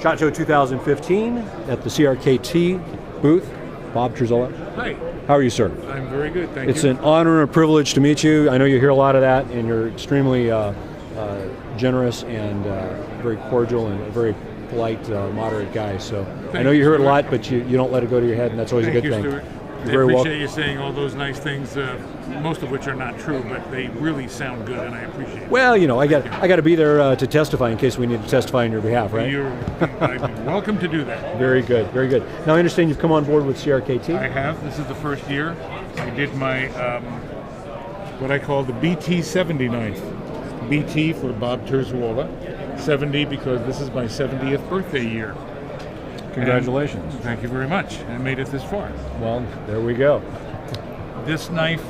SHOT Show 2015 at the CRKT booth. Bob Terzuola. Hi. How are you, sir? I'm very good, thank you. It's an honor and a privilege to meet you. I know you hear a lot of that, and you're extremely generous and very cordial and a very polite, moderate guy. So I know you hear it a lot, but you don't let it go to your head, and that's always a good thing. Stuart. You're I very appreciate you saying all those nice things, most of which are not true, but they really sound good, and I appreciate it. Well, you know, I got to be there to testify in case we need to testify on your behalf, right? You're welcome to do that. Very good, very good. Now, I understand you've come on board with CRKT. I have. This is the first year. I did my, what I call the BT 70 knife. BT for Bob Terzuola. 70 because this is my 70th birthday year. Congratulations. And thank you very much. I made it this far. Well, there we go. This knife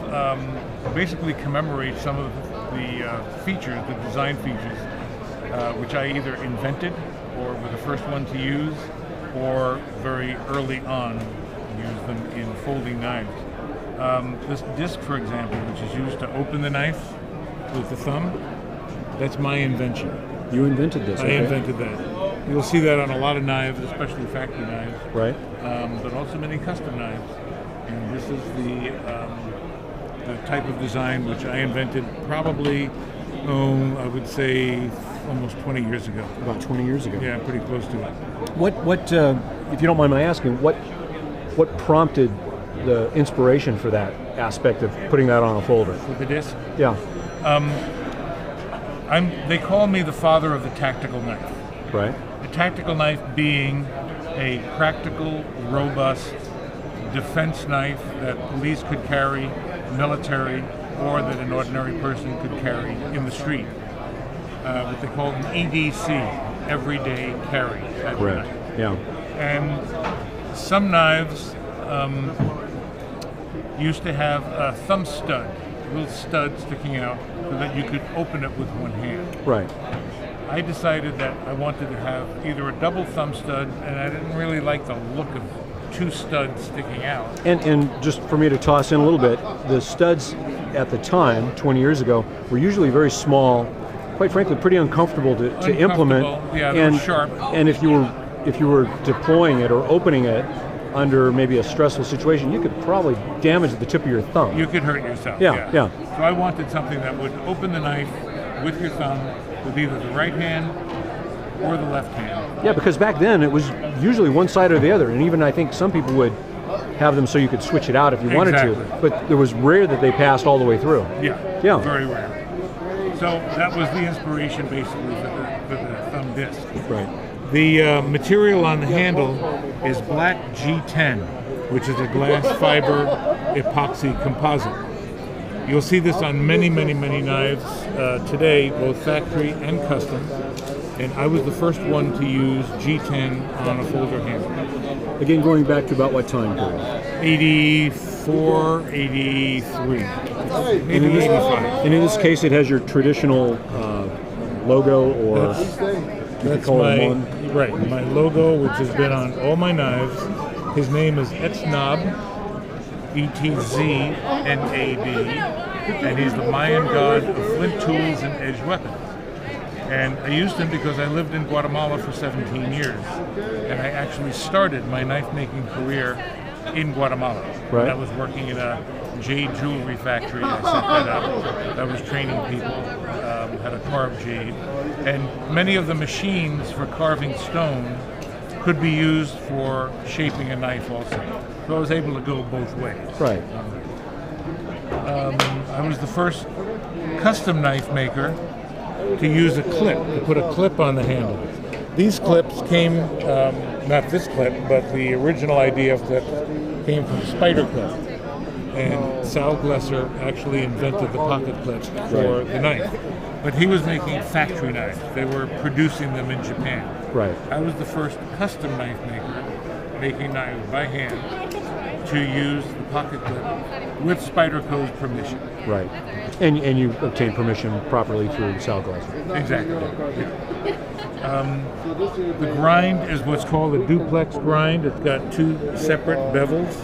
basically commemorates some of the features, the design features, which I either invented or were the first one to use, or very early on used them in folding knives. This disc, for example, which is used to open the knife with the thumb, that's my invention. You invented this, okay. I invented that. You'll see that on a lot of knives, especially factory knives. Right. But also many custom knives. And this is the type of design which I invented probably, I would say almost 20 years ago. About 20 years ago. Yeah, pretty close to it. What if you don't mind my asking, what prompted the inspiration for that aspect of putting that on a folder? With the disc? Yeah. They call me the father of the tactical knife. Right. The tactical knife being a practical, robust defense knife that police could carry, military, or that an ordinary person could carry in the street. What they call an EDC, everyday carry. Right. Yeah. And some knives used to have a thumb stud, a little stud sticking out, so that you could open it with one hand. Right. I decided that I wanted to have either a double thumb stud, and I didn't really like the look of two studs sticking out. And just for me to toss in a little bit, the studs at the time, 20 years ago, were usually very small, quite frankly, pretty uncomfortable to implement. Yeah, they were sharp. And if you were deploying it or opening it under maybe a stressful situation, you could probably damage the tip of your thumb. You could hurt yourself. Yeah. So I wanted something that would open the knife with your thumb with either the right hand or the left hand. Yeah, because back then it was usually one side or the other, and even I think some people would have them so you could switch it out if you wanted to, but it was rare that they passed all the way through. Yeah, very rare. So that was the inspiration basically for the thumb disc. Right. The material on the handle is black G10, which is a glass fiber epoxy composite. You'll see this on many, many, many knives today, both factory and custom. And I was the first one to use G10 on a folder handle. Again, going back to about what time period? 84, 83, maybe 85. And in this case, it has your traditional logo, or that's my logo, which has been on all my knives. His name is Etznab. E-T-Z-N-A-B, and he's the Mayan god of flint tools and edged weapons. And I used him because I lived in Guatemala for 17 years, and I actually started my knife-making career in Guatemala. Right. I was working in a jade jewelry factory. I set that up. I was training people, how to carve jade, and many of the machines for carving stone could be used for shaping a knife also. So I was able to go both ways. Right. I was the first custom knife maker to use a clip, to put a clip on the handle. These clips came, not this clip, but the original idea of clip came from Spider Clip. And Sal Glesser actually invented the pocket clip for the knife. But he was making factory knives. They were producing them in Japan. Right. I was the first custom knife maker making knives by hand to use the pocket clip with Spyderco's permission. Right. And you obtained permission properly through Sal Glesser. Exactly. The grind is what's called a duplex grind. It's got two separate bevels.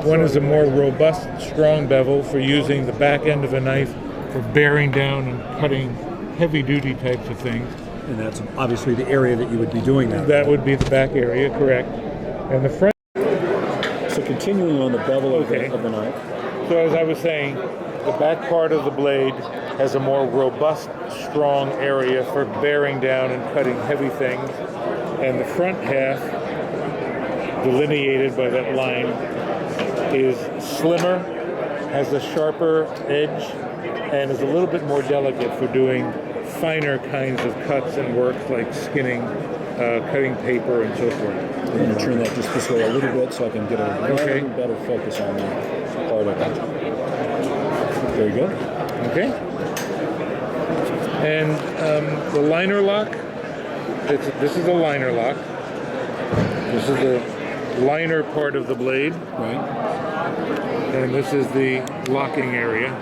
One is a more robust, strong bevel for using the back end of a knife for bearing down and cutting heavy-duty types of things. And that's obviously the area that you would be doing that. That would be the back area, correct. And the front. So continuing on the bevel of the knife. So as I was saying, the back part of the blade has a more robust, strong area for bearing down and cutting heavy things. And the front half, delineated by that line, is slimmer, has a sharper edge, and is a little bit more delicate for doing finer kinds of cuts and work like skinning, cutting paper, and so forth. I'm going to turn that just this way a little bit so I can get a little better focus on that part of it. Very good. Okay. And the liner lock, this is a liner lock. This is the liner part of the blade. Right. And this is the locking area.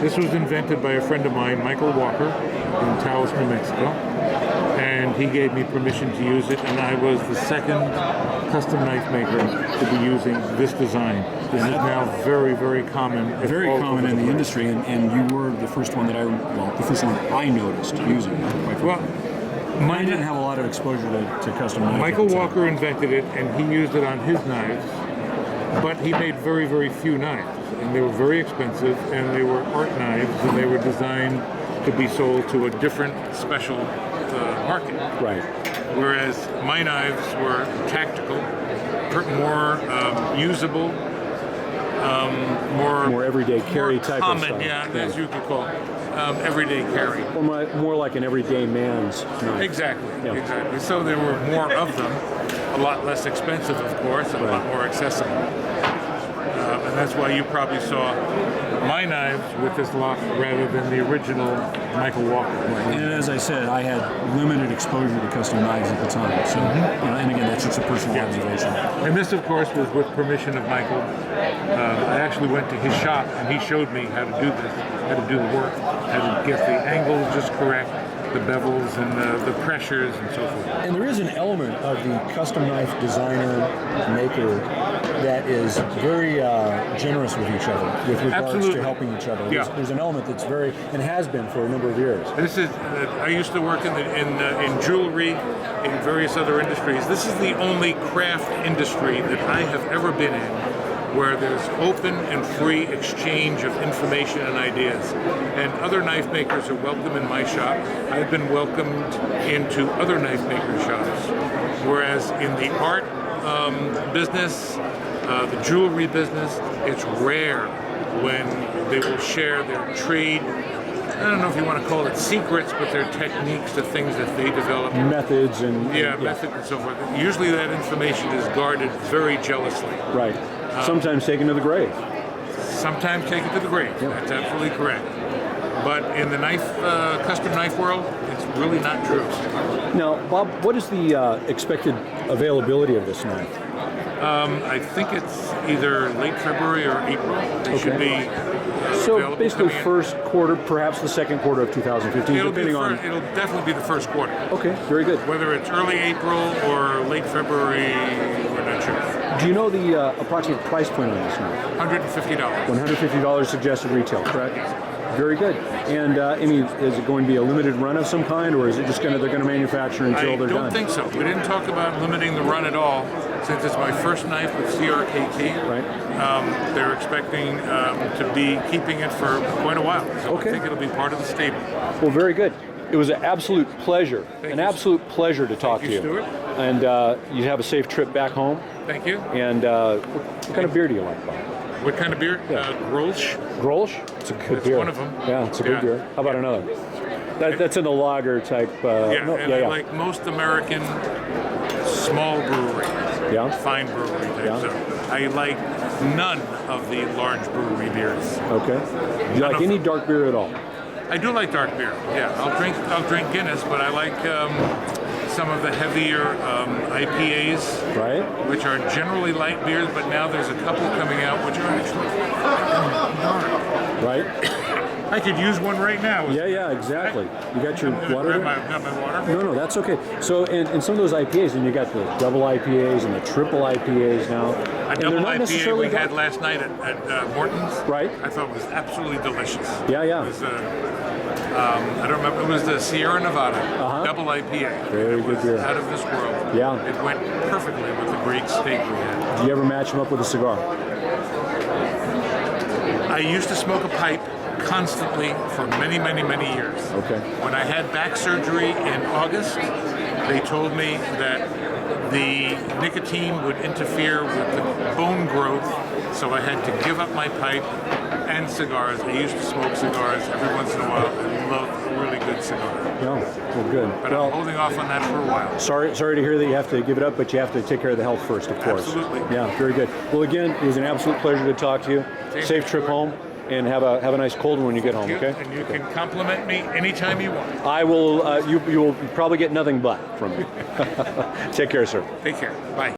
This was invented by a friend of mine, Michael Walker, in Taos, New Mexico. And he gave me permission to use it, and I was the second custom knife maker to be using this design. This is now very, very common. Very common in the industry, and you were the first one the first one I noticed using it. Well, I didn't have a lot of exposure to custom knives. Michael Walker invented it, and he used it on his knives, but he made very, very few knives, and they were very expensive, and they were art knives, and they were designed to be sold to a different special market. Right. Whereas my knives were tactical, more usable, more everyday carry type common, of stuff. yeah, as you could call it, everyday carry. Or more like an everyday man's knife. Exactly, Yeah. exactly. So there were more of them, a lot less expensive, of course, and a lot more accessible. And that's why you probably saw my knives with this lock rather than the original Michael Walker. Right. And as I said, I had limited exposure to custom knives at the time. So, and again, that's just a personal observation. And this, of course, was with permission of Michael. I actually went to his shop, and he showed me how to do this, how to do the work, how to get the angles just correct, the bevels and the pressures and so forth. And there is an element of the custom knife designer, maker, that is very generous with each other with regards to helping each other. Yeah. There's an element that's very, and has been for a number of years. This is, I used to work in jewelry, in various other industries. This is the only craft industry that I have ever been in where there's open and free exchange of information and ideas. And other knife makers are welcome in my shop. I've been welcomed into other knife maker shops. Whereas in the art business, the jewelry business, it's rare when they will share their trade, I don't know if you want to call it secrets, but their techniques, the things that they develop. Methods and... methods and so forth. Usually that information is guarded very jealously. Right. Sometimes taken to the grave. Sometimes taken to the grave. Yeah. That's absolutely correct. But in the custom knife world, it's really not true. Now, Bob, what is the expected availability of this knife? I think it's either late February or April. It should be so basically first quarter, perhaps the second quarter of 2015, depending on... It'll definitely be the first quarter. Okay, very good. Whether it's early April or late February, we're not sure. Do you know the approximate price point on this knife? $150. $150 suggested retail, correct? Very good. And is it going to be a limited run of some kind, or is it just they're going to manufacture until they're done? I don't think so. We didn't talk about limiting the run at all, since it's my first knife with CRKT. Right. They're expecting to be keeping it for quite a while. So I think it'll be part of the stable. Well, very good. It was an absolute pleasure. Absolute pleasure to talk to you. Stuart. And you have a safe trip back home. Thank you. And what kind of beer do you like, Bob? What kind of beer? Grolsch. Grolsch? It's a good beer. One of them. Yeah, it's a good beer. How about another? That's in the lager type. I like most American small brewery. Yeah. Fine brewery type stuff. I like none of the large brewery beers. Okay. Do you like any dark beer at all? I do like dark beer. Yeah, I'll drink Guinness, but I like some of the heavier IPAs, right? Which are generally light beers, but now there's a couple coming out which are actually dark. Right. I could use one right now. Yeah, exactly. You got your water there? Got my water? No, that's okay. So, and some of those IPAs, and you got the double IPAs and the triple IPAs now. A double IPA we had last night at Morton's. Right. I thought was absolutely delicious. Yeah. It was, I don't remember. It was the Sierra Nevada double IPA. Very It good was beer. out of this world. Yeah. It went perfectly with the great steak we had. Do you ever match them up with a cigar? I used to smoke a pipe constantly for many, many, many years. Okay. When I had back surgery in August, they told me that the nicotine would interfere with the bone growth, so I had to give up my pipe and cigars. I used to smoke cigars every once in a while. I love a really good cigar. No. Well, good. But I'm holding off on that for a while. Sorry to hear that you have to give it up, but you have to take care of the health first, of course. Absolutely. Yeah, very good. Well, again, it was an absolute pleasure to talk to you. Safe trip home, and have a nice cold one when you get home. Okay. And you can compliment me anytime you want. I will. You will probably get nothing but from me. Take care, sir. Take care. Bye.